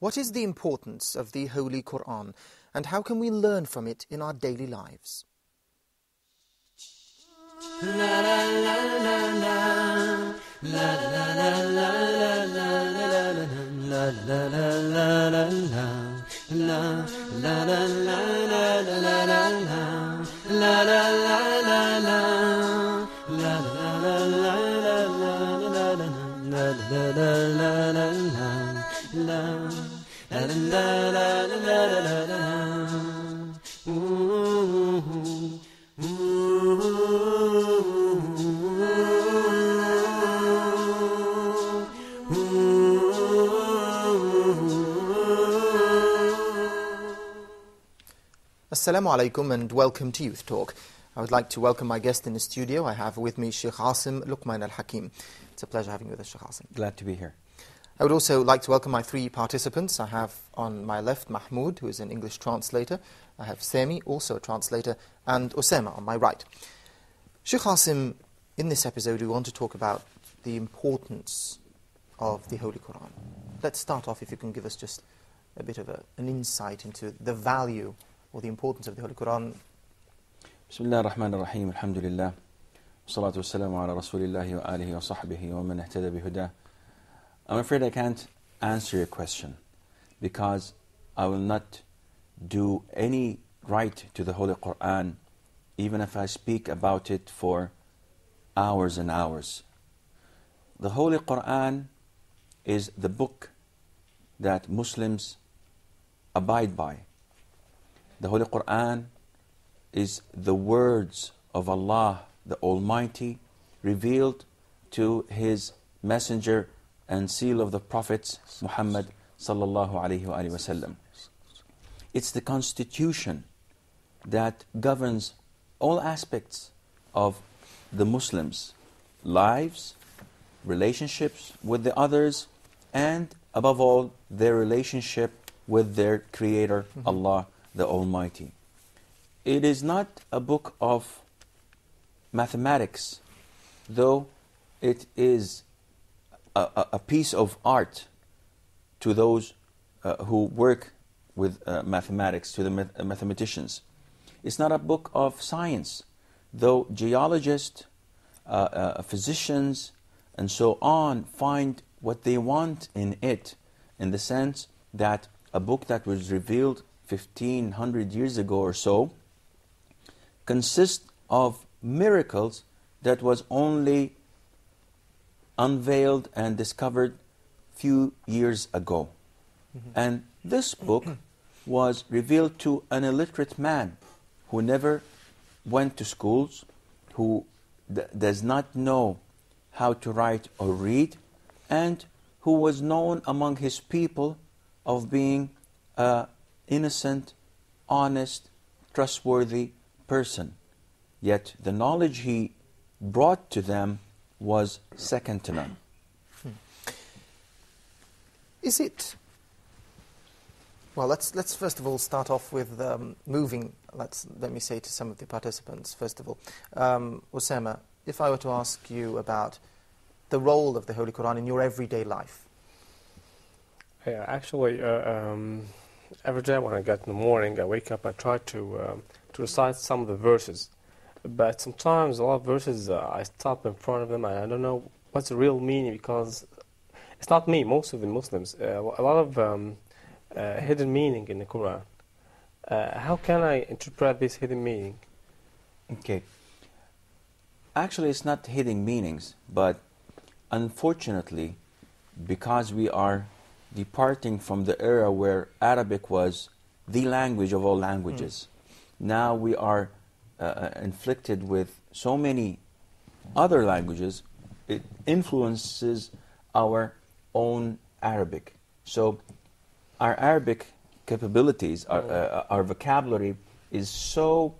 What is the importance of the Holy Quran, and how can we learn from it in our daily lives? Assalamu alaikum and welcome to Youth Talk. I would like to welcome my guest in the studio. I have with me Sheikh Assim Al-Hakeem. It's a pleasure having you with us, Sheikh Assim. Glad to be here. I would also like to welcome my three participants. I have on my left Mahmoud, who is an English translator. I have Sami, also a translator, and Osama on my right. Sheikh Assim, in this episode we want to talk about the importance of the Holy Quran. Let's start off, if you can give us just a bit of an insight into the value or the importance of the Holy Quran. Bismillah ar-Rahman ar-Rahim, alhamdulillah. Salatu wassalamu ala rasulillahi wa alihi wa sahbihi wa man ihtada bihudah. I'm afraid I can't answer your question because I will not do any right to the Holy Quran even if I speak about it for hours and hours. The Holy Quran is the book that Muslims abide by. The Holy Quran is the words of Allah, the Almighty, revealed to His Messenger and seal of the Prophets, Muhammad sallallahu alayhi wa sallam. It's the constitution that governs all aspects of the Muslims' lives, relationships with the others, and above all, their relationship with their Creator, Allah the Almighty. It is not a book of mathematics, though it is a piece of art to those who work with mathematics, to the mathematicians. It's not a book of science, though geologists, physicians, and so on find what they want in it, in the sense that a book that was revealed 1500 years ago or so consists of miracles that was only unveiled and discovered few years ago. And this book was revealed to an illiterate man who never went to schools, who does not know how to write or read, and who was known among his people of being an innocent, honest, trustworthy person. Yet the knowledge he brought to them was second to none. Is it... Well, let's first of all start off with moving. Let me say to some of the participants, first of all. Osama, if I were to ask you about the role of the Holy Quran in your everyday life. Yeah, actually, every day when I get in the morning, I wake up, I try to recite some of the verses. But sometimes a lot of verses, I stop in front of them and I don't know what's the real meaning, because it's not me, most of the Muslims. A lot of hidden meaning in the Quran. How can I interpret this hidden meaning? Okay. Actually, it's not hidden meanings, but unfortunately, because we are departing from the era where Arabic was the language of all languages, now we are inflicted with so many other languages, it influences our own Arabic. So our Arabic capabilities, our vocabulary is so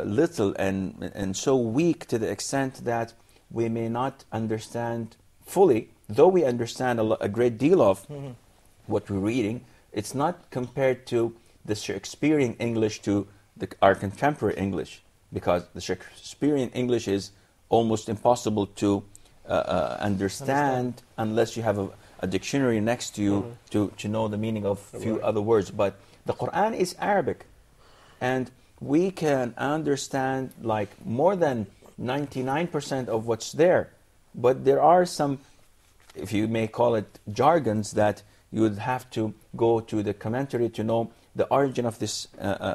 little and so weak to the extent that we may not understand fully, though we understand a great deal of what we're reading. It's not compared to the Shakespearean English to our contemporary English, because the Shakespearean English is almost impossible to understand unless you have a dictionary next to you to know the meaning of few other words. But the Quran is Arabic, and we can understand like more than 99% of what's there. But there are some, if you may call it, jargons that you would have to go to the commentary to know the origin of this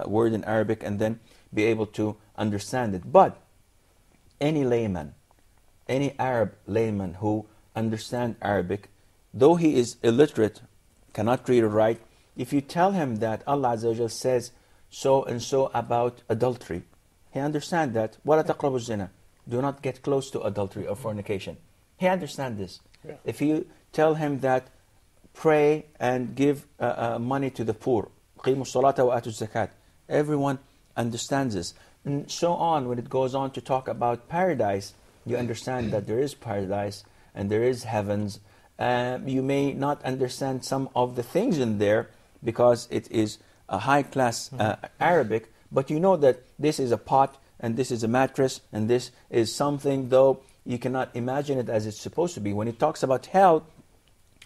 word in Arabic and then be able to understand it. But any layman, any Arab layman who understands Arabic, though he is illiterate, cannot read or write, if you tell him that Allah Azza wa Jal says so and so about adultery, he understands that. وَلَا تَقْرَبُوا الزِّنَا, do not get close to adultery or fornication. He understands this. Yeah. If you tell him that pray and give money to the poor, قِيمُوا الصَّلَاةَ وَآتُوا الزَّكَاةَ, everyone understands this. And so on, when it goes on to talk about paradise, you understand that there is paradise and there is heavens. You may not understand some of the things in there because it is a high-class Arabic, but you know that this is a pot and this is a mattress and this is something, though you cannot imagine it as it's supposed to be. When it talks about hell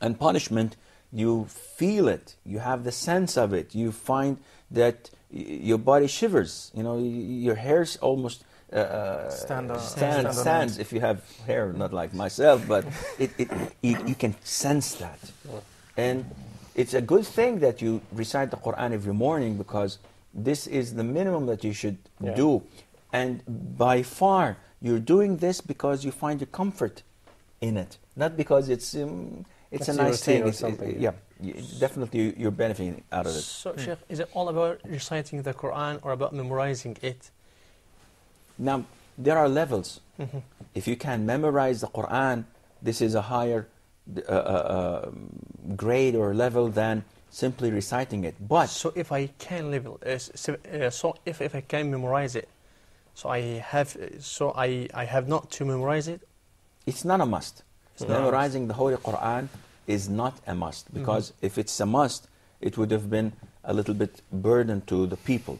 and punishment, you feel it, you have the sense of it, you find that your body shivers, you know, your hair's almost stands if you have hair, not like myself, but you can sense that. And it's a good thing that you recite the Quran every morning, because this is the minimum that you should do. And by far, you're doing this because you find your comfort in it, not because it's a nice thing. Definitely you're benefiting out of it. So, Sheikh, is it all about reciting the Quran or about memorizing it? Now, there are levels. If you can memorize the Quran, this is a higher grade or level than simply reciting it. But so if I can if I can memorize it, so I have not to memorize it. It's not a must. Memorizing the Holy Quran is not a must, because if it's a must, it would have been a little bit burden to the people.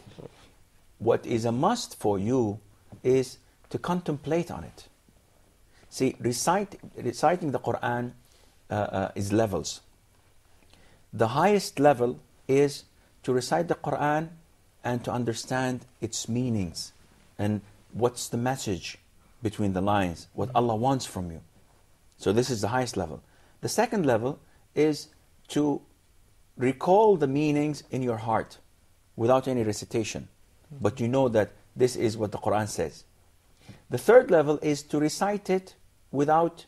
What is a must for you is to contemplate on it. See, reciting the Quran is levels. The highest level is to recite the Quran and to understand its meanings and what's the message between the lines, what Allah wants from you. So this is the highest level. The second level is to recall the meanings in your heart without any recitation, but you know that this is what the Quran says. The third level is to recite it without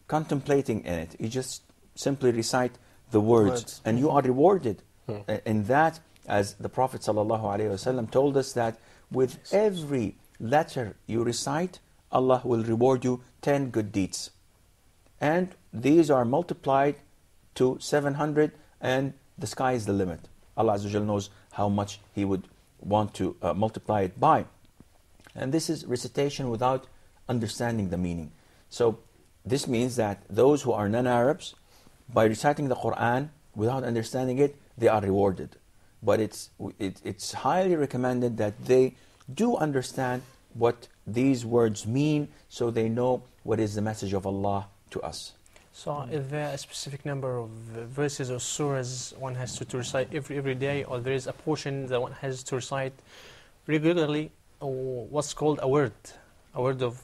contemplating in it. You just simply recite the words. And you are rewarded in that, as the Prophet ﷺ told us, that with every letter you recite, Allah will reward you 10 good deeds. And these are multiplied to 700, and the sky is the limit. Allah Azza wa Jal knows how much He would want to multiply it by. And this is recitation without understanding the meaning. So this means that those who are non-Arabs, by reciting the Quran without understanding it, they are rewarded. But it's highly recommended that they do understand what these words mean, so they know what is the message of Allah to us. So is there a specific number of verses or surahs one has to recite every day, or there is a portion that one has to recite regularly, or what's called a word of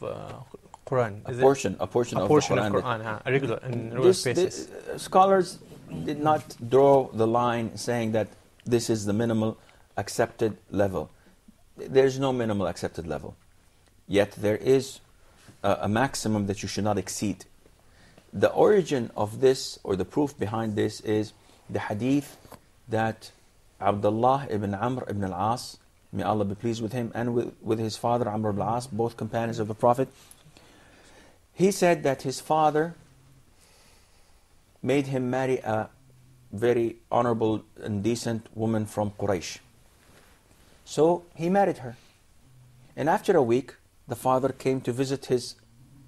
Quran? A portion of the Quran. A regular basis. Scholars did not draw the line saying that this is the minimal accepted level. There's no minimal accepted level. Yet there is a maximum that you should not exceed. The origin of this, or the proof behind this, is the hadith that Abdullah ibn Amr ibn al-As, may Allah be pleased with him, and with his father Amr ibn al-As, both companions of the Prophet, he said that his father made him marry a very honorable and decent woman from Quraysh. So he married her. And after a week, the father came to visit his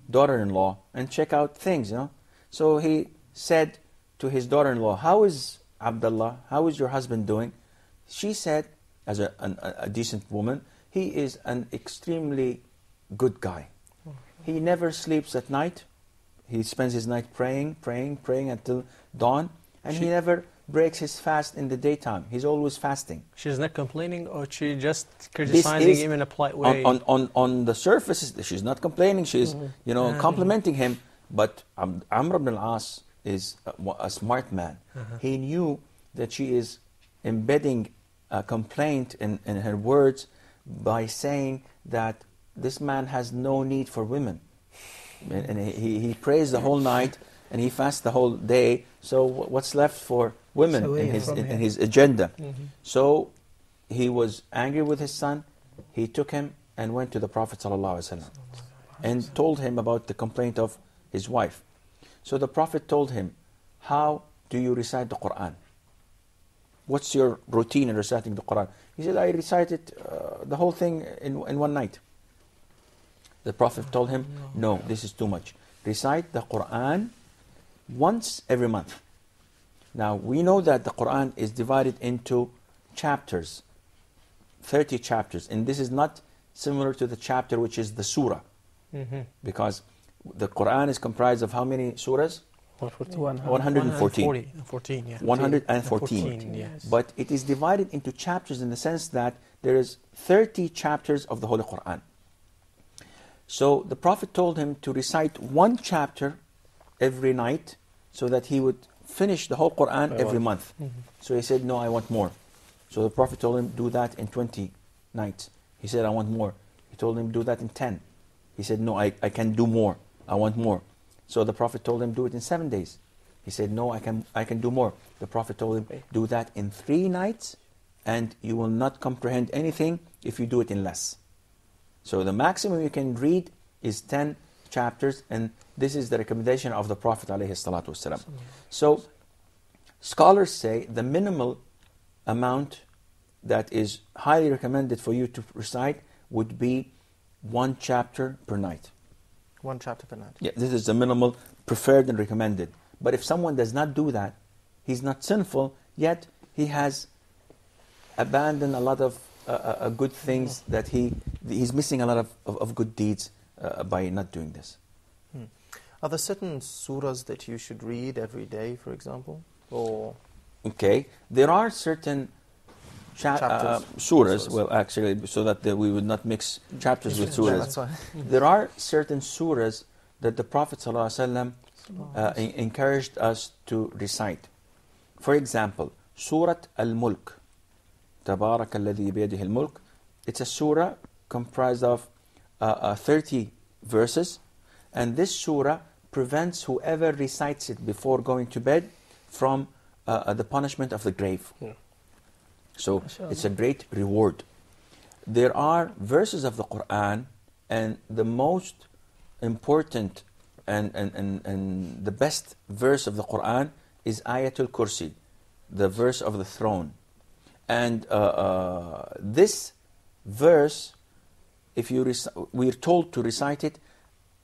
daughter-in-law and check out things, you know. So he said to his daughter-in-law, "How is Abdullah? How is your husband doing?" She said, as a decent woman, "He is an extremely good guy. He never sleeps at night, He spends his night praying until dawn, and he never breaks his fast in the daytime. He's always fasting. She's not complaining, or she just criticizing him in a polite way? On the surface, she's not complaining. She's complimenting him. But Amr ibn al-As is a smart man. He knew that she is embedding a complaint in her words by saying that this man has no need for women. And he prays the whole night and he fasts the whole day. So what's left for women in his agenda? So he was angry with his son. He took him and went to the Prophet ﷺ and told him about the complaint of his wife. So the Prophet told him, how do you recite the Quran? What's your routine in reciting the Quran? He said, I recited the whole thing in one night. The Prophet told him, no, this is too much. Recite the Quran once every month. Now, we know that the Quran is divided into chapters, 30 chapters. And this is not similar to the chapter which is the surah. Because the Quran is comprised of how many surahs? 114. 114. Yes. But it is divided into chapters in the sense that there is 30 chapters of the Holy Quran. So the Prophet told him to recite one chapter every night so that he would finish the whole Quran every month. So he said, no, I want more. So the Prophet told him, do that in 20 nights. He said, I want more. He told him, do that in 10. He said, no, I can do more. I want more. So the Prophet told him, do it in 7 days. He said, no, I can do more. The Prophet told him, do that in 3 nights, and you will not comprehend anything if you do it in less. So the maximum you can read is 10 chapters, and this is the recommendation of the Prophet ﷺ. So scholars say the minimal amount that is highly recommended for you to recite would be 1 chapter per night. 1 chapter per night. Yeah, this is the minimal preferred and recommended. But if someone does not do that, he's not sinful, yet he has abandoned a lot of good things that he's missing a lot of good deeds by not doing this. Are there certain surahs that you should read every day, for example? Or okay, there are certain surahs, well actually, so that we would not mix chapters with surahs. There are certain surahs that the Prophet ﷺ encouraged us to recite. For example, Surah Al-Mulk, تبارك الذي بيده الملك. It's a surah comprised of 30 verses, and this surah prevents whoever recites it before going to bed from the punishment of the grave. So it's a great reward. There are verses of the Quran, and the most important and the best verse of the Quran is Ayatul Kursi, the verse of the throne. And this verse, if we're told to recite it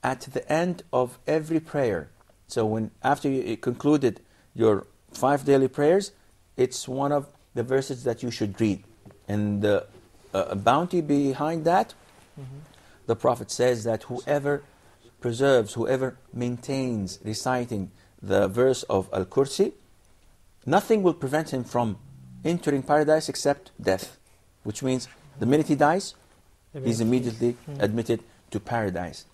at the end of every prayer. So after you concluded your 5 daily prayers, it's one of the verses that you should read. And the bounty behind that, the Prophet says that whoever preserves, whoever maintains reciting the verse of Al-Kursi, nothing will prevent him from entering paradise except death. Which means the minute he dies, he's immediately admitted to paradise.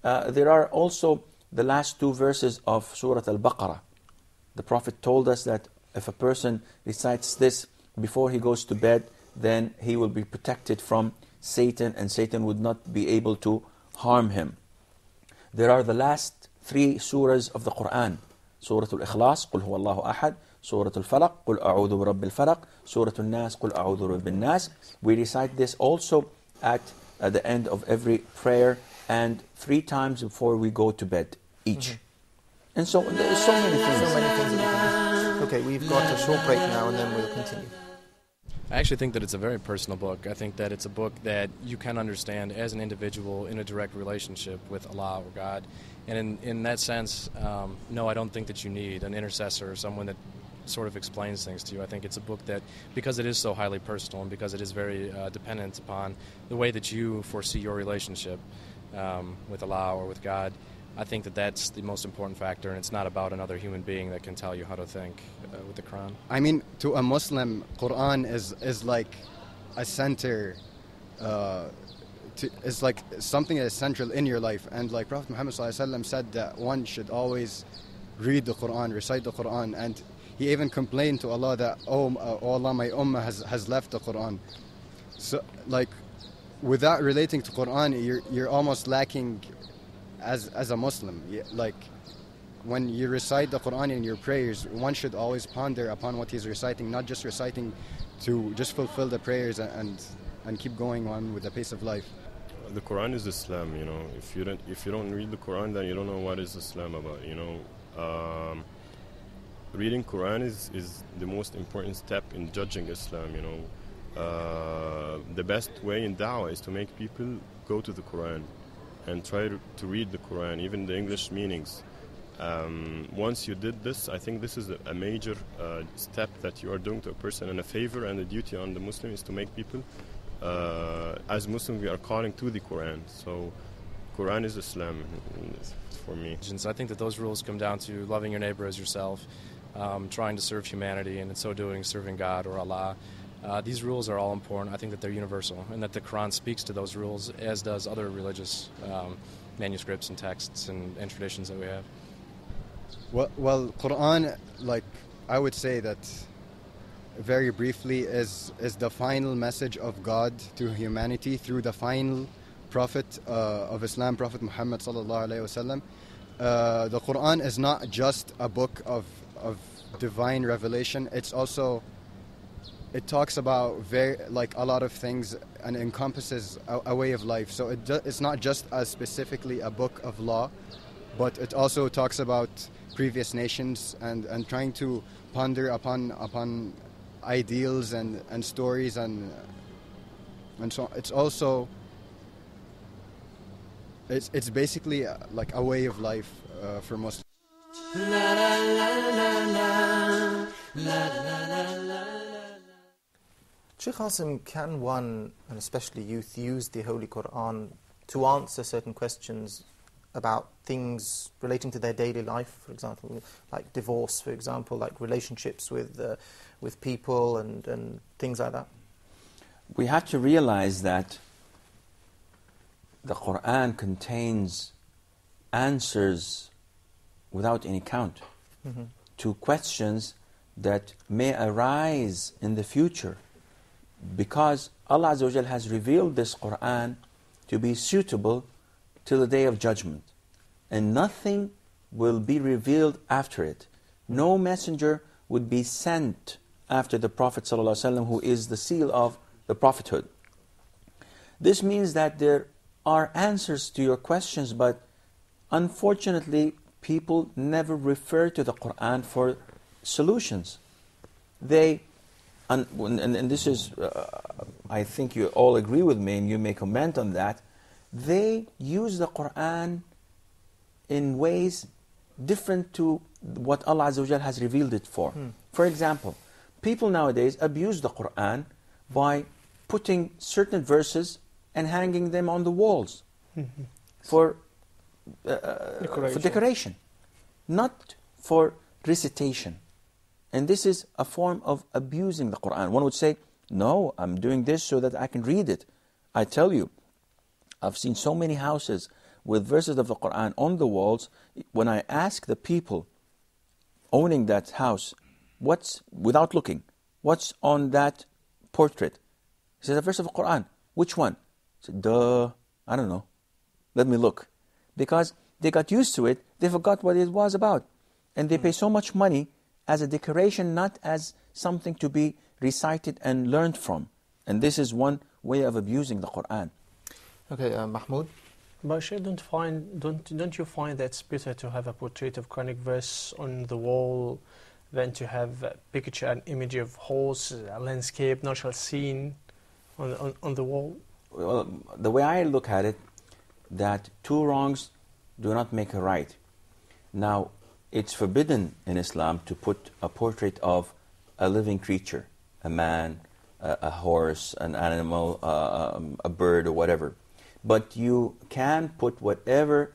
There are also the last 2 verses of Surah Al-Baqarah. The Prophet told us that if a person recites this before he goes to bed, then he will be protected from Satan, and Satan would not be able to harm him. There are the last 3 surahs of the Quran. Surah Al-Ikhlas, قُلْ هُوَ اللَّهُ أَحَدٌ. Surah Al-Falaq, قُلْ أَعُوذُ بِرَبِّ الْفَلَقِ. Surah Al-Nas, قُلْ أَعُوذُ بِرَبِّ النَّاسِ. We recite this also at the end of every prayer, and 3 times before we go to bed each. And so there's so many things. Okay, we've got a short break now, and then we'll continue. I actually think that it's a very personal book. I think that it's a book that you can understand as an individual in a direct relationship with Allah or God. And in that sense, no, I don't think that you need an intercessor or someone that sort of explains things to you. I think it's a book that, because it is so highly personal and because it is very dependent upon the way that you foresee your relationship with Allah or with God, I think that that's the most important factor, and it's not about another human being that can tell you how to think with the Quran. I mean, to a Muslim, Quran is like a center, it's like something that is central in your life. And like Prophet Muhammad ﷺ said that one should always read the Quran, recite the Quran, and he even complained to Allah that, oh Allah, my ummah has left the Quran. So like, without relating to Quran, you're almost lacking as a Muslim. Like, when you recite the Quran in your prayers, one should always ponder upon what he's reciting, not just reciting to just fulfill the prayers and keep going on with the pace of life. The Quran is Islam, you know. If you don't read the Quran, then you don't know what is Islam about, you know. Reading Quran is the most important step in judging Islam, you know. The best way in da'wah is to make people go to the Quran and try to read the Quran, even the English meanings. Once you did this, I think this is a major step that you are doing to a person, and a favor and a duty on the Muslim is to make people, as Muslims, we are calling to the Quran. So Quran is Islam for me. I think that those rules come down to loving your neighbor as yourself, trying to serve humanity, and in so doing serving God or Allah. These rules are all important. I think that they're universal, and that the Quran speaks to those rules, as does other religious manuscripts and texts and traditions that we have. Well, Quran, like, I would say that very briefly is the final message of God to humanity through the final prophet of Islam, Prophet Muhammad sallallahu alaihi wasallam. The Quran is not just a book of divine revelation. It's also, it talks about a lot of things and encompasses a way of life. So it's not just specifically a book of law, but it also talks about previous nations and trying to ponder upon ideals and stories and so it's also it's basically like a way of life for Muslims. Sheikh Assim, can one, and especially youth, use the Holy Quran to answer certain questions about things relating to their daily life, for example, like divorce, for example, like relationships with people and things like that? We have to realize that the Quran contains answers without any count to questions that may arise in the future, because Allah Azza wa Jal has revealed this Quran to be suitable till the day of judgment, and nothing will be revealed after it. No messenger would be sent after the Prophet ﷺ, who is the seal of the prophethood. This means that there are answers to your questions, but unfortunately people never refer to the Quran for solutions. They, and this is, I think you all agree with me, and you may comment on that, they use the Quran in ways different to what Allah Azza wa Jal has revealed it for. For example, people nowadays abuse the Quran by putting certain verses and hanging them on the walls for decoration, not for recitation. And this is a form of abusing the Quran. One would say, no, I'm doing this so that I can read it. I tell you, I've seen so many houses with verses of the Quran on the walls. When I ask the people owning that house, without looking, what's on that portrait? He says, a verse of the Quran. Which one? I said, I don't know. Let me look. Because they got used to it, they forgot what it was about. And they pay so much money as a decoration, not as something to be recited and learned from. And this is one way of abusing the Quran. Okay, Mahmoud? But Sheikh, don't you find that it's better to have a portrait of Quranic verse on the wall than to have a picture, an image of horse, a landscape, natural scene on the wall? Well, the way I look at it, that two wrongs do not make a right. Now, it's forbidden in Islam to put a portrait of a living creature, a man, a horse, an animal, a bird, or whatever. But you can put whatever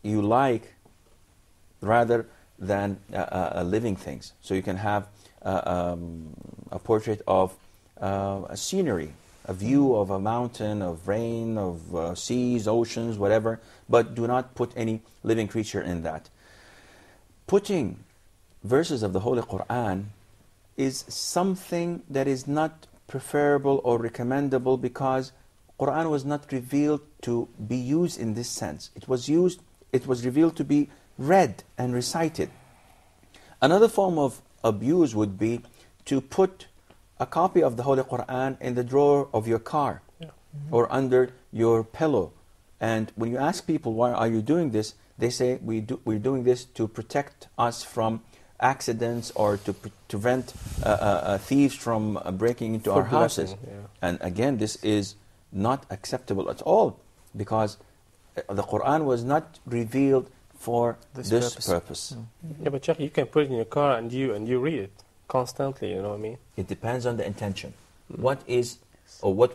you like rather than living things. So you can have a portrait of a scenery, a view of a mountain, of rain, of seas, oceans, whatever, but do not put any living creature in that. Putting verses of the Holy Quran is something that is not preferable or recommendable, because Quran was not revealed to be used in this sense. It was revealed to be read and recited. Another form of abuse would be to put a copy of the Holy Quran in the drawer of your car, or under your pillow. And when you ask people, why are you doing this? They say, we're doing this to protect us from accidents, or to prevent thieves from breaking into our houses. And again, this is not acceptable at all, because the Quran was not revealed for this purpose. Yeah, but Sheikh, you can put it in your car and you read it constantly, you know what I mean? It depends on the intention. What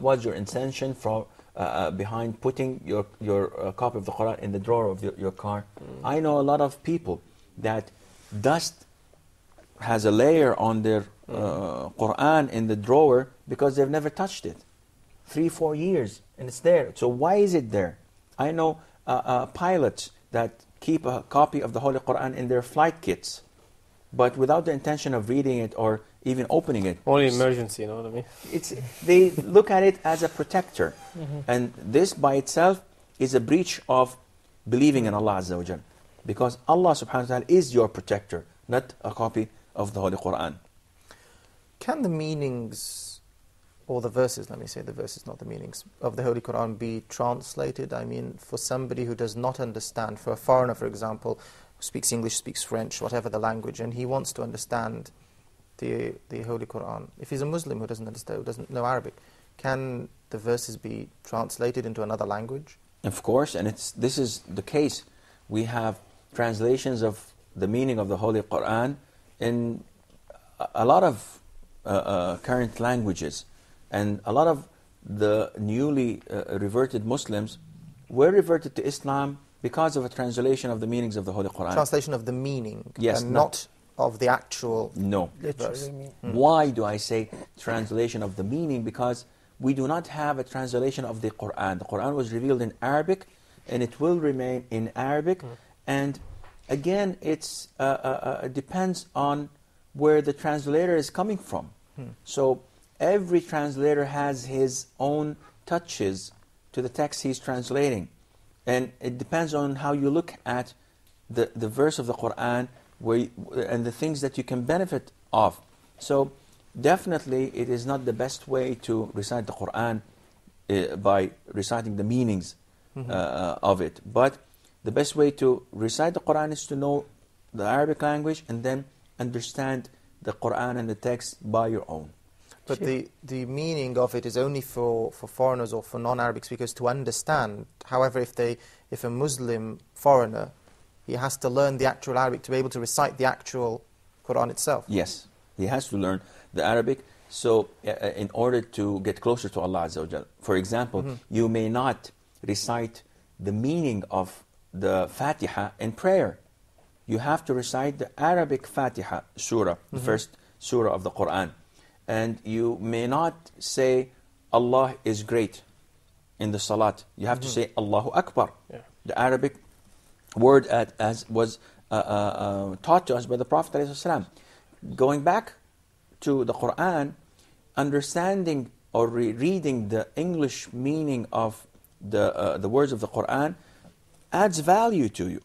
was your intention for behind putting your copy of the Quran in the drawer of your car? I know a lot of people that dust has a layer on their Quran in the drawer because they've never touched it. 3-4 years, and it's there. So why is it there? I know pilots that keep a copy of the Holy Quran in their flight kits, but without the intention of reading it or even opening it. Only emergency, you know what I mean? They look at it as a protector. And this by itself is a breach of believing in Allah Azza wa Jal. Because Allah subhanahu wa ta'ala is your protector, not a copy of the Holy Quran. Can the meanings, or the verses, let me say the verses, not the meanings, of the Holy Quran be translated? I mean, for somebody who does not understand, for a foreigner, for example, who speaks English, speaks French, whatever the language, and he wants to understand the Holy Quran. If he's a Muslim who doesn't understand, who doesn't know Arabic, can the verses be translated into another language? Of course, and this is the case. We have translations of the meaning of the Holy Quran in a lot of current languages. And a lot of the newly reverted Muslims were reverted to Islam because of a translation of the meanings of the Holy Quran. Translation of the meaning, yes, and not of the actual verse. Why do I say translation of the meaning? Because we do not have a translation of the Quran. The Quran was revealed in Arabic, and it will remain in Arabic. And again, it depends on where the translator is coming from. So every translator has his own touches to the text he's translating. And it depends on how you look at the verse of the Quran and the things that you can benefit of. So definitely it is not the best way to recite the Quran by reciting the meanings of it. But the best way to recite the Quran is to know the Arabic language and then understand the Quran and the text by your own. But the meaning of it is only for foreigners or for non-Arabic speakers to understand. However, if a Muslim foreigner, he has to learn the actual Arabic to be able to recite the actual Quran itself. Yes, he has to learn the Arabic. So in order to get closer to Allah Azza wa Jal. For example, you may not recite the meaning of the Fatiha in prayer. You have to recite the Arabic Fatiha surah, the first surah of the Quran. And you may not say Allah is great in the salat. You have to say Allahu Akbar. The Arabic word as was taught to us by the Prophet ﷺ. Going back to the Quran, understanding or reading the English meaning of the words of the Quran adds value to you.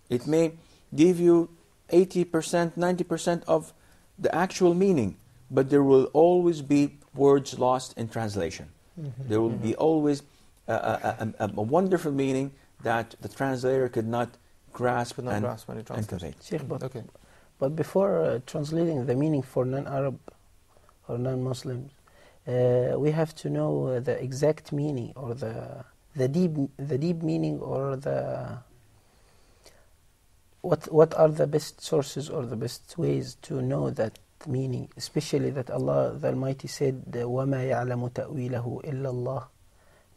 It may give you 80%, 90% of the actual meaning, but there will always be words lost in translation. There will be always a wonderful meaning that the translator could not grasp and convey. But before translating the meaning for non-Arab or non-Muslims, we have to know the exact meaning or the deep meaning, or what are the best sources or the best ways to know that meaning, especially that Allah the Almighty said, وَمَا يَعْلَمُ تَأْوِيلَهُ إِلَّا اللَّهِ.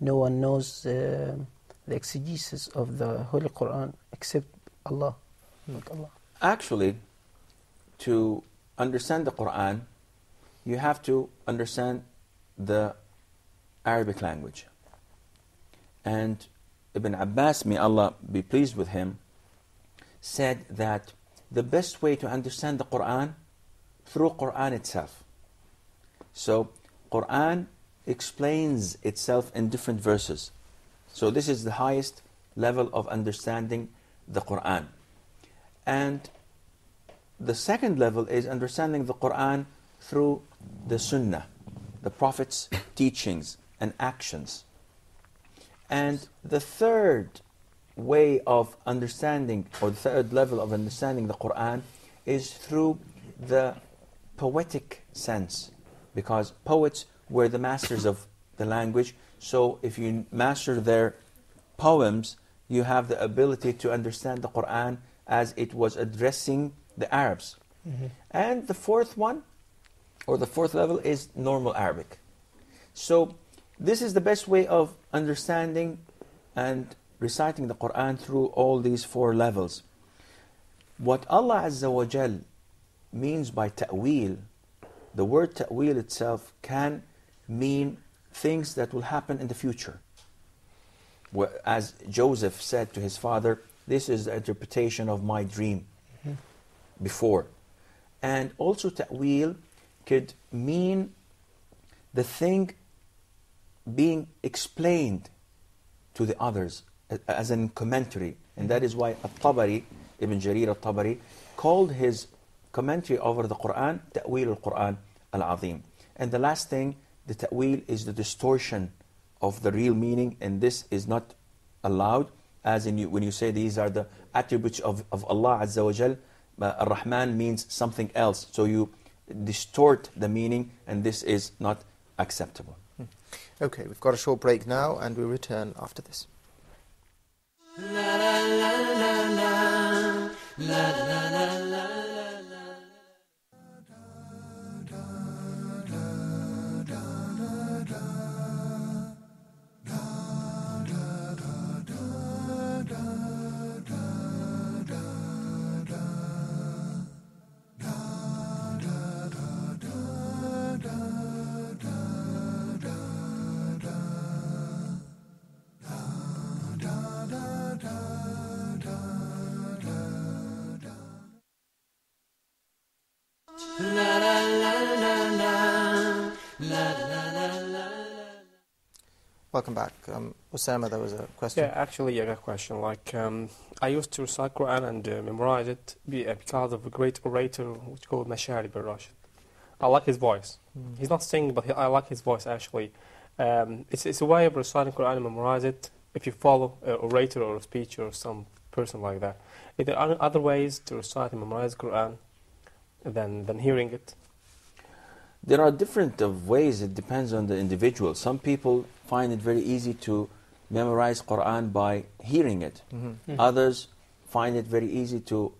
No one knows the the exegesis of the Holy Quran except Allah? Not Allah. Actually, to understand the Quran, you have to understand the Arabic language. And Ibn Abbas, may Allah be pleased with him, said that the best way to understand the Quran through Quran itself. So Quran explains itself in different verses. So this is the highest level of understanding the Quran. And the second level is understanding the Quran through the Sunnah, the Prophet's teachings and actions. And the third way of understanding, or the third level of understanding the Quran, is through the poetic sense, because poets were the masters of the language. So if you master their poems, you have the ability to understand the Quran as it was addressing the Arabs. And the fourth one, or the fourth level, is normal Arabic. So this is the best way of understanding and reciting the Quran through all these four levels. What Allah Azza wa Jal means by ta'wil, the word ta'wil itself can mean things that will happen in the future. As Joseph said to his father, this is the interpretation of my dream before. And also ta'wil could mean the thing being explained to the others as a commentary. And that is why Al-Tabari, Ibn Jarir Al-Tabari, called his commentary over the Quran Ta'wil Al-Quran Al-Azim. And the last thing, the ta'wil, is the distortion of the real meaning, and this is not allowed. As in when you say these are the attributes of Allah Azza wa Jal, Ar-Rahman means something else. So you distort the meaning, and this is not acceptable. Okay, we've got a short break now, and we'll return after this. Welcome back. Osama, there was a question. Yeah, actually, I got a question. Like, I used to recite Quran and memorize it because of a great orator which called Mashari bin Rashid. I like his voice. He's not singing, but I like his voice, actually. It's a way of reciting Quran and memorize it if you follow an orator or a speech or some person like that. Is there other ways to recite and memorize Quran than hearing it? There are different ways. It depends on the individual. Some people find it very easy to memorize Quran by hearing it. Others find it very easy to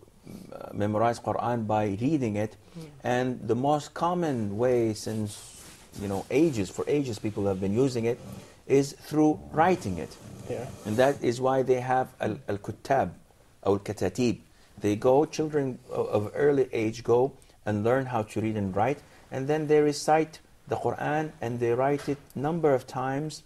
memorize Quran by reading it. And the most common way since for ages people have been using it is through writing it. Yeah. And that is why they have al-kuttab or al-katatib. Children of early age go and learn how to read and write, and then they recite the Quran and they write it number of times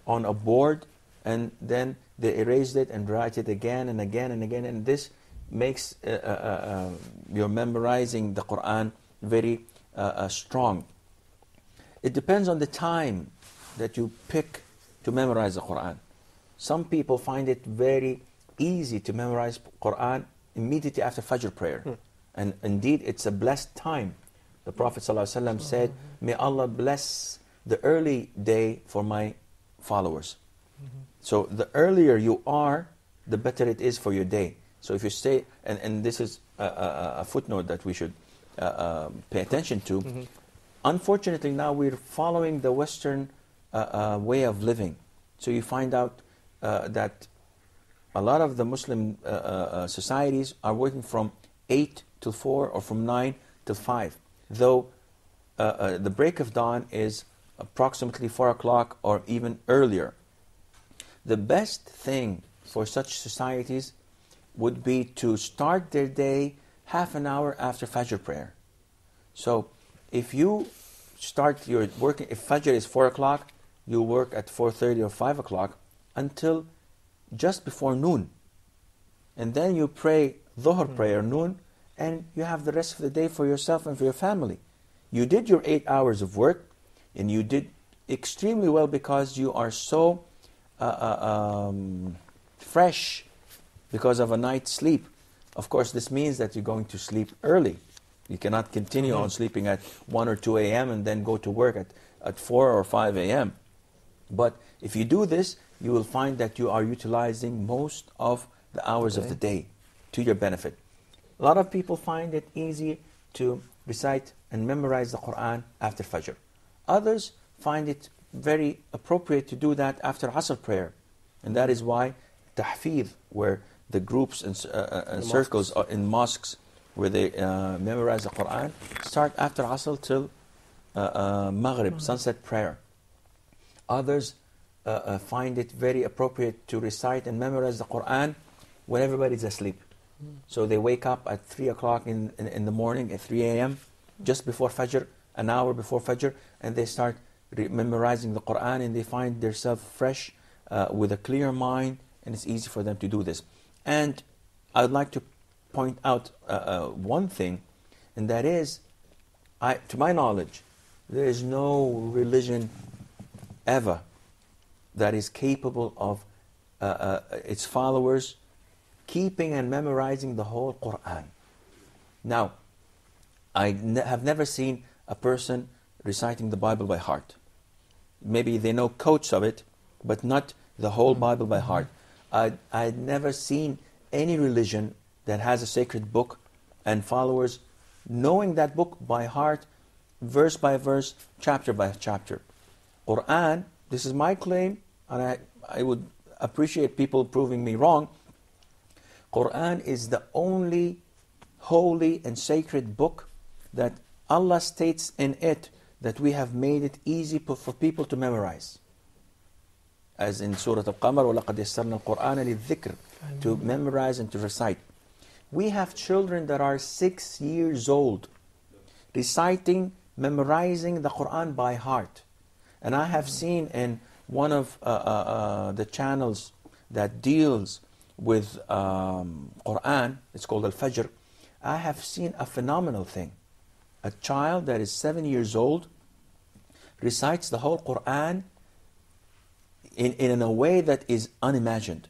on a board, and then they erase it and write it again and again and again, and this makes your memorizing the Quran very strong. It depends on the time that you pick to memorize the Quran. Some people find it very easy to memorize Quran immediately after Fajr prayer. And indeed, it's a blessed time. The Prophet ﷺ said, may Allah bless the early day for my followers. So the earlier you are, the better it is for your day. So if you stay, and this is a footnote that we should pay attention to. Unfortunately, now we're following the Western way of living. So you find out that a lot of the Muslim societies are working from 8 till 4 or from 9 till 5. Though the break of dawn is approximately 4 o'clock or even earlier. the best thing for such societies would be to start their day half an hour after Fajr prayer. So if you start your working, if Fajr is 4 o'clock, you work at 4:30 or 5 o'clock until just before noon. And then you pray Dhuhr prayer noon, and you have the rest of the day for yourself and for your family. You did your 8 hours of work, and you did extremely well because you are so fresh because of a night's sleep. Of course, this means that you're going to sleep early. You cannot continue on sleeping at 1 or 2 a.m. and then go to work at 4 or 5 a.m. But if you do this, you will find that you are utilizing most of the hours of the day to your benefit. A lot of people find it easy to recite and memorize the Quran after Fajr. Others find it very appropriate to do that after Asr prayer. And that is why tahfidh, where the groups and circles are in mosques where they memorize the Quran, start after Asr till Maghrib, sunset prayer. Others find it very appropriate to recite and memorize the Quran when everybody's asleep. So they wake up at 3 o'clock in the morning, at 3 a.m., just before Fajr, an hour before Fajr, and they start memorizing the Quran, and they find themselves fresh with a clear mind, and it's easy for them to do this. And I'd like to point out one thing, and that is, to my knowledge, there is no religion ever that is capable of its followers keeping and memorizing the whole Quran. Now, I have never seen a person reciting the Bible by heart. Maybe they know quotes of it, but not the whole Bible by heart. I've never seen any religion that has a sacred book and followers knowing that book by heart, verse by verse, chapter by chapter. Quran, this is my claim, and I would appreciate people proving me wrong. Quran is the only holy and sacred book that Allah states in it that we have made it easy for people to memorize. As in Surah Al-Qamar, وَلَقَدْ يَسَّرْنَا الْقُرْآنَ لِلذِّكْرِ, to memorize and to recite. We have children that are 6 years old reciting, memorizing the Quran by heart. And I have seen in one of the channels that deals with Quran, it's called Al-Fajr, I have seen a phenomenal thing. A child that is 7 years old recites the whole Quran in a way that is unimagined.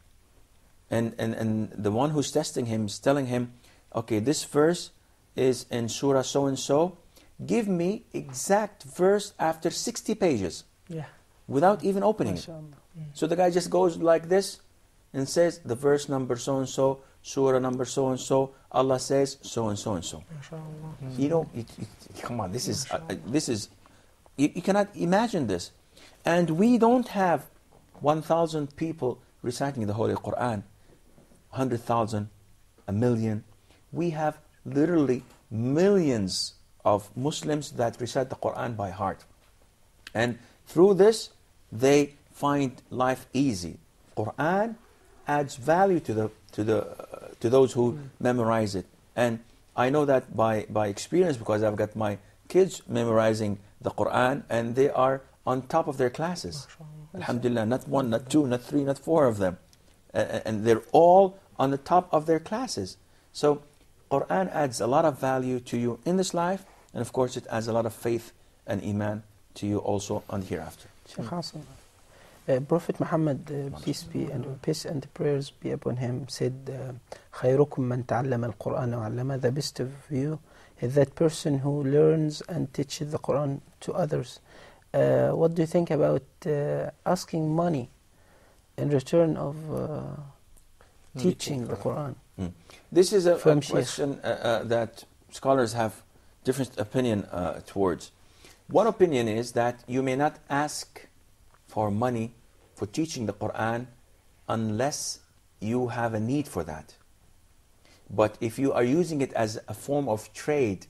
And the one who's testing him is telling him, okay, this verse is in Surah so-and-so, give me exact verse after 60 pages. Yeah. Without even opening it. So the guy just goes like this and says the verse number so-and-so, surah number so-and-so, Allah says so-and-so and so. You know, come on, this is you cannot imagine this. And we don't have 1,000 people reciting the Holy Quran, 100,000, 1 million. We have literally millions of Muslims that recite the Quran by heart. And through this, they find life easy. Quran adds value to those who memorize it. And I know that by experience, because I've got my kids memorizing the Quran, and they are on top of their classes. Alhamdulillah, not 1, not 2, not 3, not 4 of them. And they're all on the top of their classes. So Quran adds a lot of value to you in this life, and of course it adds a lot of faith and iman to you also on the hereafter. Sheikh Assim, Prophet Muhammad, peace and prayers be upon him, said, خَيْرُكُمْ مَنْ تَعَلَّمَ الْقُرْآنَ وَعَلَّمَ. The best of you is that person who learns and teaches the Quran to others. What do you think about asking money in return of teaching the Quran? This is a question that scholars have different opinion towards. One opinion is that you may not ask for money for teaching the Quran unless you have a need for that. But if you are using it as a form of trade,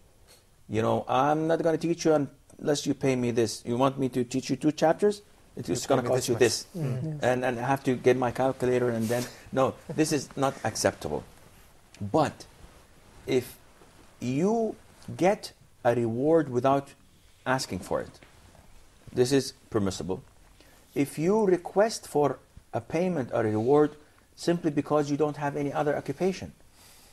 you know, I'm not going to teach you unless you pay me this. You want me to teach you 2 chapters? It's going to cost you this. And I have to get my calculator and then... No, this is not acceptable. But if you get a reward without asking for it, this is permissible. If you request for a payment or a reward simply because you don't have any other occupation,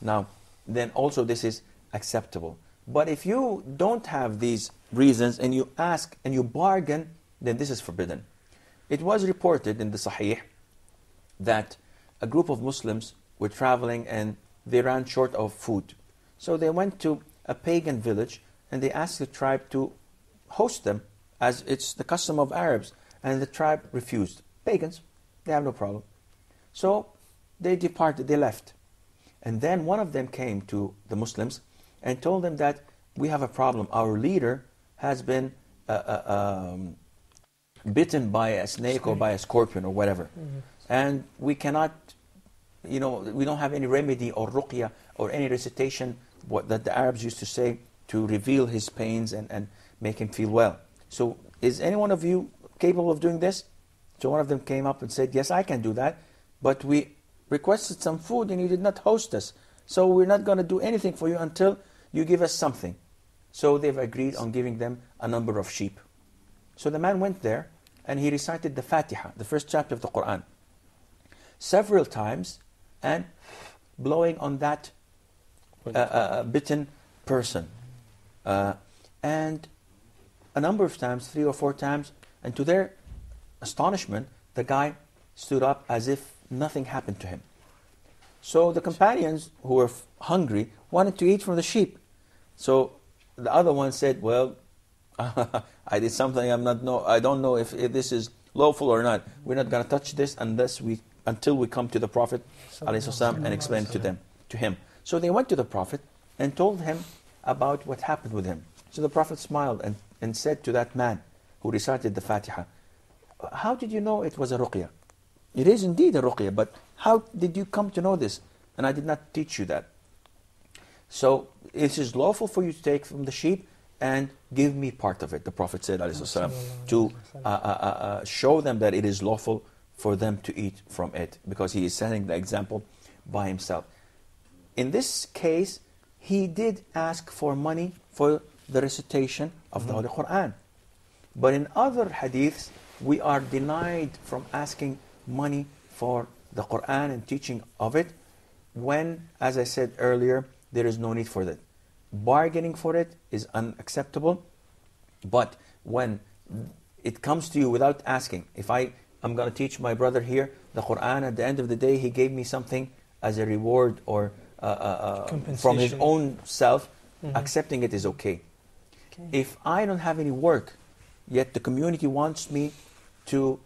now, then also this is acceptable. But if you don't have these reasons and you ask and you bargain, then this is forbidden. It was reported in the Sahih that a group of Muslims were traveling and they ran short of food. So they went to a pagan village and they asked the tribe to host them, as it's the custom of Arabs. And the tribe refused. Pagans, they have no problem. So they departed, they left. And then one of them came to the Muslims and told them that we have a problem. Our leader has been bitten by a snake or by a scorpion or whatever. And we cannot, we don't have any remedy or ruqya or any recitation that the Arabs used to say to reveal his pains and make him feel well. So is any one of you capable of doing this? So one of them came up and said, yes, I can do that, but we requested some food and you did not host us. So we're not going to do anything for you until you give us something. So they've agreed on giving them a number of sheep. So the man went there and he recited the Fatiha, the first chapter of the Quran, several times and blowing on that bitten person. And a number of times, 3 or 4 times, and to their astonishment, the guy stood up as if nothing happened to him. So the companions who were hungry wanted to eat from the sheep. So the other one said, well, I did something I don't know if this is lawful or not. We're not going to touch this until we come to the Prophet ﷺ and explain to him. So they went to the Prophet and told him about what happened with him. So the Prophet smiled and said to that man who recited the Fatiha, how did you know it was a ruqya? It is indeed a ruqya, but how did you come to know this? And I did not teach you that. So it is lawful for you to take from the sheep and give me part of it, the Prophet said, ﷺ, to show them that it is lawful for them to eat from it, because he is setting the example by himself. In this case, he did ask for money for the recitation of the Holy Quran. But in other hadiths, we are denied from asking money for the Quran and teaching of it when, as I said earlier, there is no need for that. Bargaining for it is unacceptable, but when it comes to you without asking, if I'm going to teach my brother here the Quran, at the end of the day he gave me something as a reward or from his own self, accepting it is okay. If I don't have any work, yet the community wants me to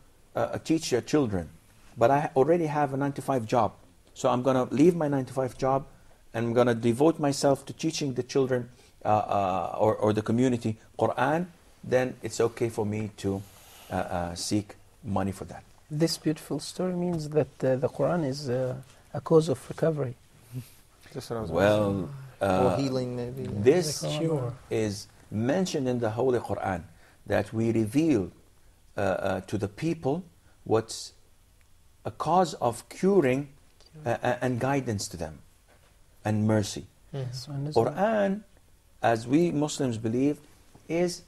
teach their children, but I already have a 9-to-5 job, so I'm going to leave my 9-to-5 job and I'm going to devote myself to teaching the children or the community Quran, then it's okay for me to seek money for that. This beautiful story means that the Quran is a cause of recovery. Or healing maybe. This is mentioned in the Holy Quran, that we reveal to the people what's a cause of curing and guidance to them and mercy. Quran, as we Muslims believe, is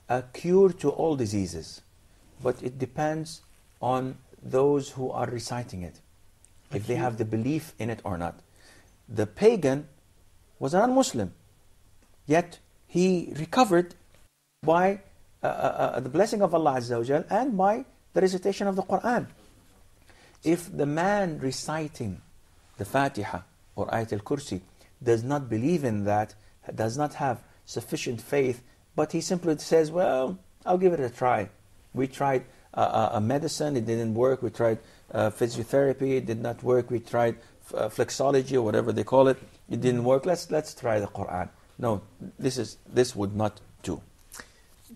a cure to all diseases, but it depends on those who are reciting it, if they have the belief in it or not. The pagan was a non-Muslim, yet he recovered by the blessing of Allah Azza wa Jal and by the recitation of the Quran. If the man reciting the Fatiha or Ayat al-Kursi does not believe in that, does not have sufficient faith, but he simply says, well, I'll give it a try. We tried a medicine, it didn't work. We tried physiotherapy, it did not work. We tried flexology or whatever they call it, it didn't work. Let's try the Quran. No, this would not do.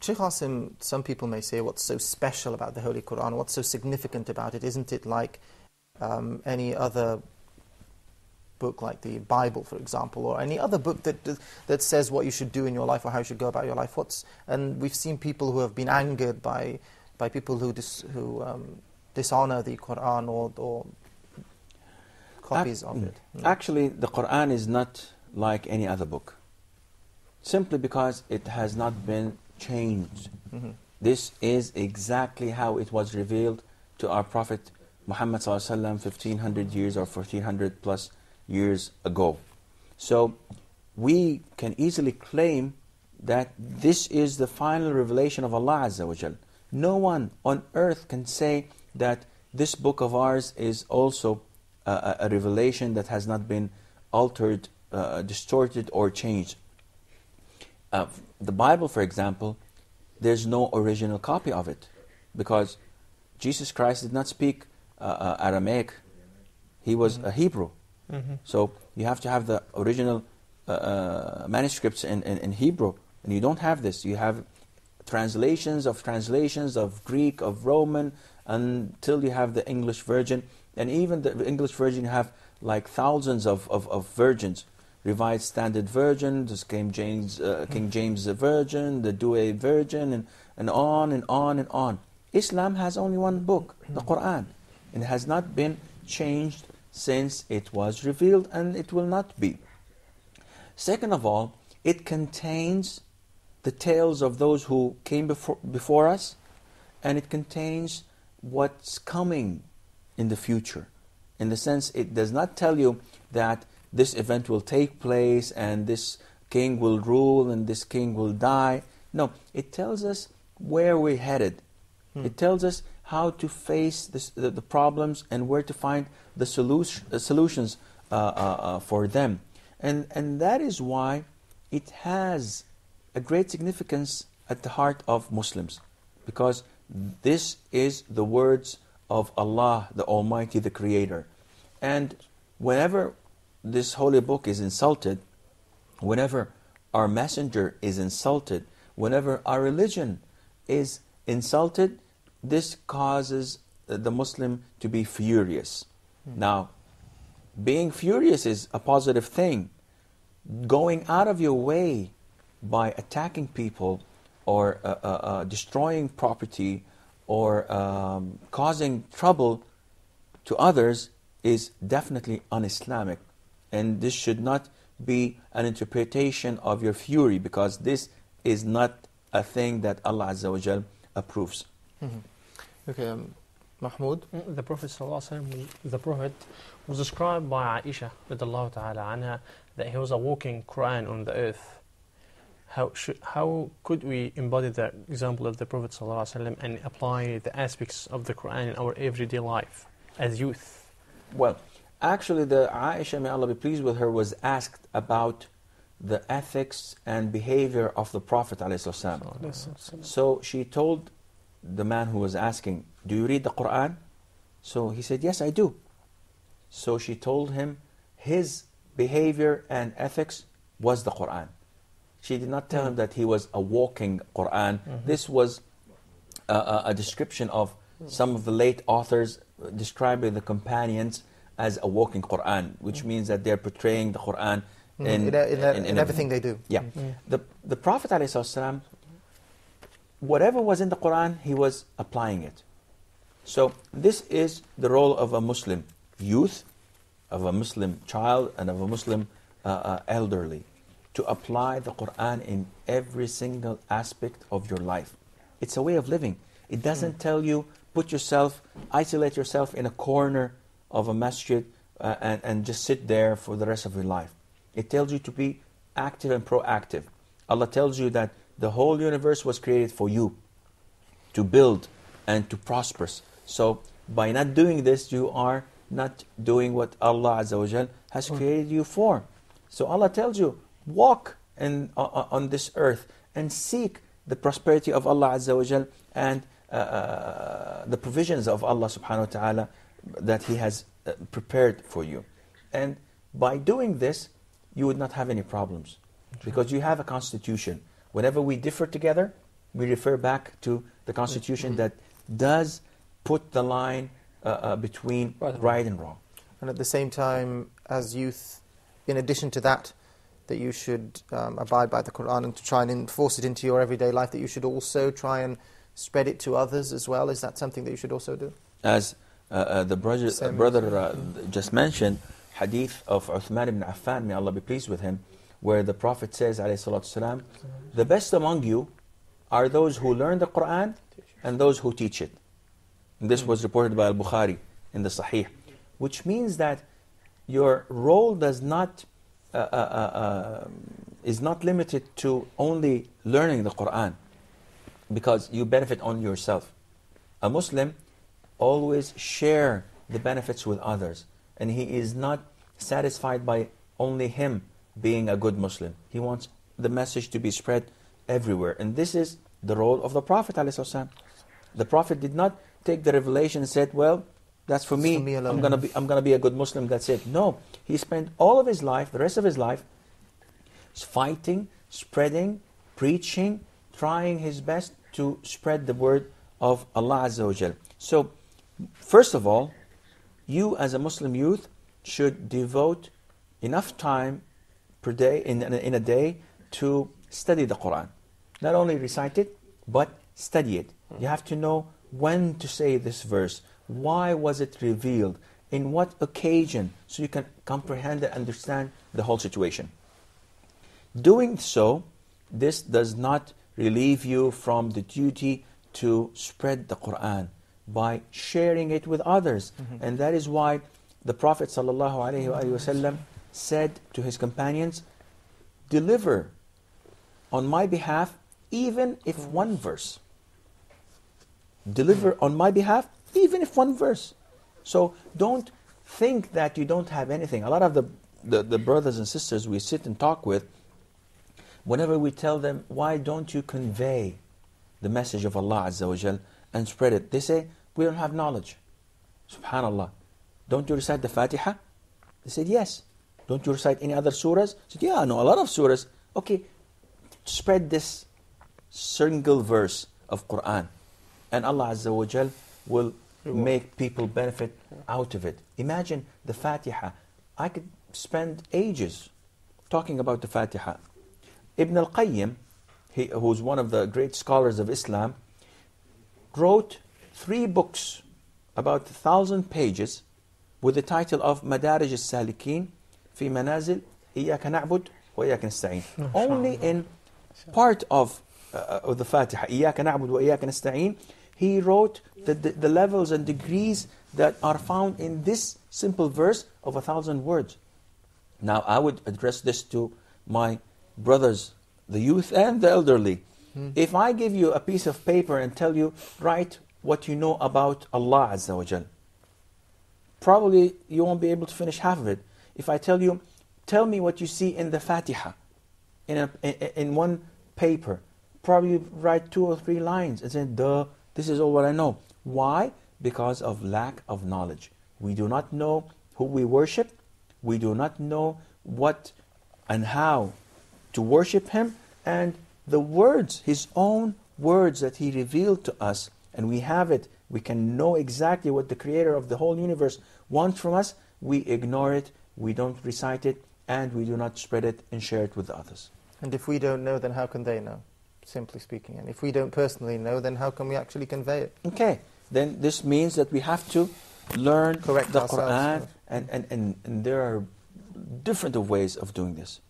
Sheikh Assim, some people may say, what's so special about the Holy Quran? What's so significant about it? Isn't it like any other book, like the Bible, for example, or any other book that says what you should do in your life or how you should go about your life? And we've seen people who have been angered by by people who dishonor the Quran or copies of it? Actually, the Quran is not like any other book, simply because it has not been changed. This is exactly how it was revealed to our Prophet Muhammad ﷺ 1500 years or 1400 plus years ago. So we can easily claim that this is the final revelation of Allah Azza wa Jal. No one on earth can say that this book of ours is also a revelation that has not been altered, distorted or changed. The Bible, for example, there's no original copy of it, because Jesus Christ did not speak Aramaic. He was a Hebrew. So you have to have the original manuscripts in Hebrew, and you don't have this. You have translations of Greek, of Roman, until you have the English version. And even the English version, you have like thousands of versions. Revised Standard Version, the King James Version, the Douay Version, and on and on and on. Islam has only one book, the Quran. It has not been changed since it was revealed, and it will not be. Second of all, it contains the tales of those who came before us, and it contains what's coming in the future. In the sense, it does not tell you that this event will take place and this king will rule and this king will die. No, it tells us where we're headed. It tells us how to face the problems and where to find the solutions for them. And that is why it has a great significance at the heart of Muslims, because this is the words of Allah, the Almighty, the Creator. And whenever this holy book is insulted, whenever our messenger is insulted, whenever our religion is insulted, this causes the Muslim to be furious. Now, being furious is a positive thing. Going out of your way by attacking people or destroying property or causing trouble to others is definitely un-Islamic. And this should not be an interpretation of your fury, because this is not a thing that Allah Azza wa Jal approves. Okay, Mahmoud? The Prophet ﷺ, was described by Aisha radiallahu ta'ala anha that he was a walking Quran on the earth. How could we embody the example of the Prophet ﷺ and apply the aspects of the Quran in our everyday life as youth? Well, actually, the Aisha, may Allah be pleased with her, was asked about the ethics and behavior of the Prophet ﷺ. So she told the man who was asking, "Do you read the Quran?" So he said, "Yes, I do." So she told him his behavior and ethics was the Quran. She did not tell him that he was a walking Quran. This was a description of some of the late authors describing the companions as a walking Quran, which means that they're portraying the Quran in everything they do. Yeah. The Prophet ﷺ, whatever was in the Quran, he was applying it. So this is the role of a Muslim youth, of a Muslim child, and of a Muslim elderly, to apply the Quran in every single aspect of your life. It's a way of living. It doesn't tell you, isolate yourself in a corner of a masjid and just sit there for the rest of your life. It tells you to be active and proactive. Allah tells you that the whole universe was created for you, to build and to prosper. So by not doing this, you are not doing what Allah Azza wa Jal has created you for. So Allah tells you, walk on this earth and seek the prosperity of Allah Azza wa Jal and the provisions of Allah subhanahu wa ta'ala that He has prepared for you. And by doing this, you would not have any problems, because you have a constitution. Whenever we differ together, we refer back to the constitution that does put the line between right and wrong. And at the same time, as youth, in addition to that you should abide by the Quran and to try and enforce it into your everyday life, that you should also try and spread it to others as well? Is that something that you should also do? As the brother just mentioned, hadith of Uthman ibn Affan, may Allah be pleased with him, where the Prophet says, alayhi salatu wasalam, the best among you are those who learn the Quran and those who teach it. And this was reported by Al-Bukhari in the Sahih, which means that your role does not is not limited to only learning the Quran, because you benefit on yourself. A Muslim always share the benefits with others, and he is not satisfied by only him being a good Muslim. He wants the message to be spread everywhere, and this is the role of the Prophet ﷺ. The Prophet did not take the revelation and said, well, that's for me, I'm gonna be a good Muslim, that's it. No, he spent all of his life, the rest of his life, fighting, spreading, preaching, trying his best to spread the word of Allah Azza wa Jal. So, first of all, you as a Muslim youth should devote enough time per day, in a day, to study the Quran. Not only recite it, but study it. You have to know when to say this verse, why was it revealed, in what occasion, so you can comprehend and understand the whole situation. Doing so, this does not relieve you from the duty to spread the Quran by sharing it with others. And that is why the Prophet ﷺ said to his companions, deliver on my behalf even if one verse. Deliver on my behalf even if one verse. So don't think that you don't have anything. A lot of the brothers and sisters we sit and talk with, whenever we tell them, why don't you convey the message of Allah Azza wa Jal and spread it? They say, we don't have knowledge. Subhanallah. Don't you recite the Fatiha? They said, yes. Don't you recite any other surahs? I said, yeah, I know a lot of surahs. Okay, spread this single verse of Quran, and Allah Azza wa Jal will make people benefit out of it. Imagine the Fatiha. I could spend ages talking about the Fatiha. Ibn al-Qayyim, who's one of the great scholars of Islam, wrote 3 books, about 1,000 pages, with the title of Madarij al-Salikin fi Manazil Iyaka Na'bud wa Iyaka Nasta'in. Only in part of the Fatiha, Iyaka Na'bud wa Iyaka Nasta'in, he wrote the levels and degrees that are found in this simple verse of 1,000 words. Now, I would address this to my brothers, the youth and the elderly. If I give you a piece of paper and tell you, write what you know about Allah Azza wa Jal, probably you won't be able to finish half of it. If I tell you, tell me what you see in the Fatiha, in one paper, probably write 2 or 3 lines and say, duh, this is all what I know. Why? Because of lack of knowledge. We do not know who we worship. We do not know what and how to worship Him. And the words, His own words that He revealed to us, and we have it, we can know exactly what the Creator of the whole universe wants from us. We ignore it, we don't recite it, and we do not spread it and share it with others. And if we don't know, then how can they know? Simply speaking. And if we don't personally know, then how can we actually convey it? Okay, then this means that we have to learn the Quran, and there are different ways of doing this.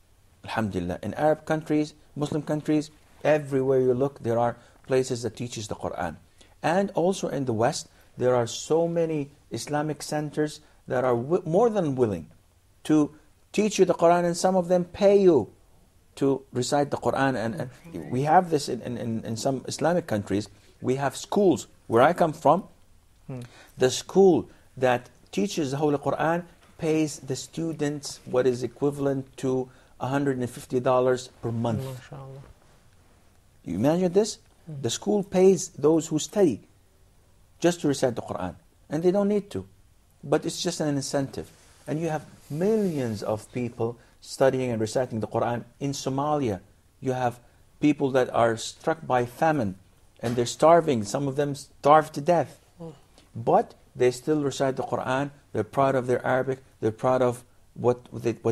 Alhamdulillah. In Arab countries, Muslim countries, everywhere you look, there are places that teaches the Quran. And also in the West, there are so many Islamic centers that are more than willing to teach you the Quran, and some of them pay you to recite the Quran. And we have this in some Islamic countries. We have schools. Where I come from, the school that teaches the Holy Quran pays the students what is equivalent to $150 per month. You imagine this? The school pays those who study just to recite the Quran. And they don't need to. But it's just an incentive. And you have millions of people studying and reciting the Quran. In Somalia, you have people that are struck by famine and they're starving. Some of them starve to death. But they still recite the Quran. They're proud of their Arabic. They're proud of what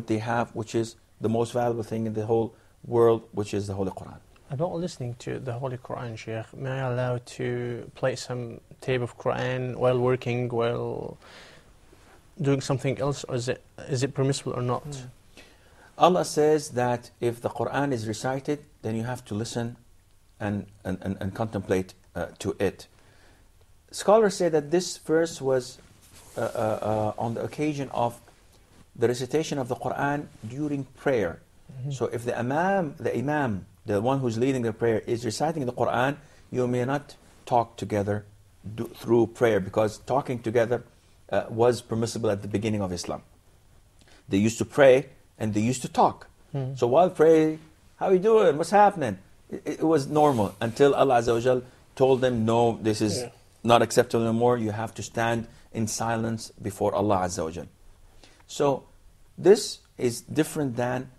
they have, which is the most valuable thing in the whole world, which is the Holy Quran. About listening to the Holy Quran, Sheikh, may I allow to play some tape of Quran while working, while doing something else, or is it permissible or not? Allah says that if the Quran is recited, then you have to listen and contemplate to it. Scholars say that this verse was on the occasion of the recitation of the Quran during prayer. So if the imam, the one who's leading the prayer, is reciting the Quran, you may not talk together through prayer, because talking together was permissible at the beginning of Islam. They used to pray and they used to talk. So while praying, how are you doing? What's happening? It was normal until Allah Azza wa Jal told them, no, this is not acceptable anymore. You have to stand in silence before Allah Azza wa Jal. So this is different than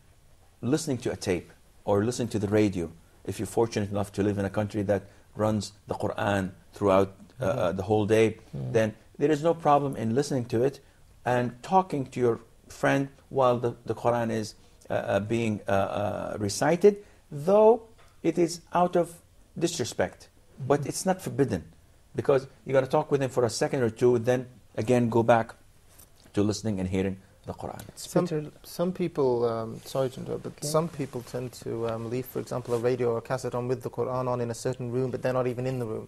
listening to a tape or listening to the radio. If you're fortunate enough to live in a country that runs the Quran throughout the whole day, then there is no problem in listening to it and talking to your friend while the Quran is being recited, though it is out of disrespect. But it's not forbidden, because you got to talk with him for a second or two, then again go back to listening and hearing the Quran. Some people, sorry to interrupt, but some people tend to leave, for example, a radio or a cassette on with the Quran on in a certain room, but they're not even in the room.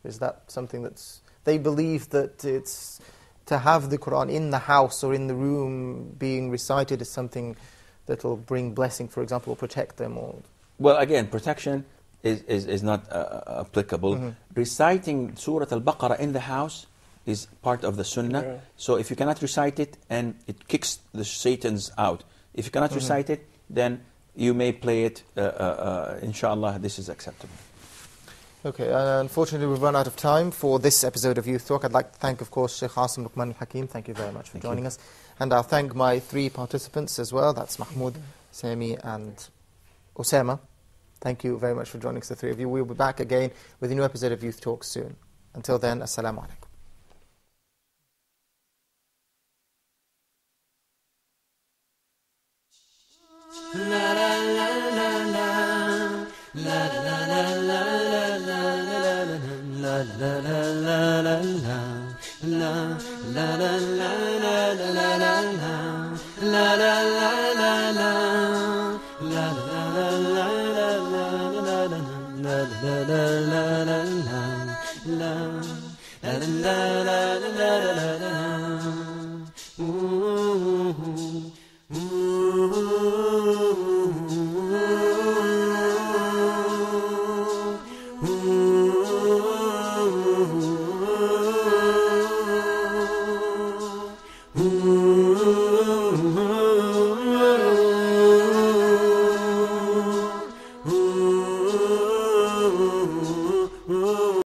Is that something that's... They believe that it's... To have the Quran in the house or in the room being recited is something that will bring blessing, for example, or protect them. Or well, again, protection is not applicable. Reciting Surah Al-Baqarah in the house is part of the Sunnah. So if you cannot recite it, and it kicks the Satans out. If you cannot recite it, then you may play it. Inshallah, this is acceptable. Okay, unfortunately we've run out of time for this episode of Youth Talk. I'd like to thank, of course, Sheikh Asim Luqman Al-Hakeem. Thank you very much for joining us. And I'll thank my 3 participants as well. That's Mahmoud, Sami and Osama. Thank you very much for joining us, the 3 of you. We'll be back again with a new episode of Youth Talk soon. Until then, Assalamu alaikum. Ooh.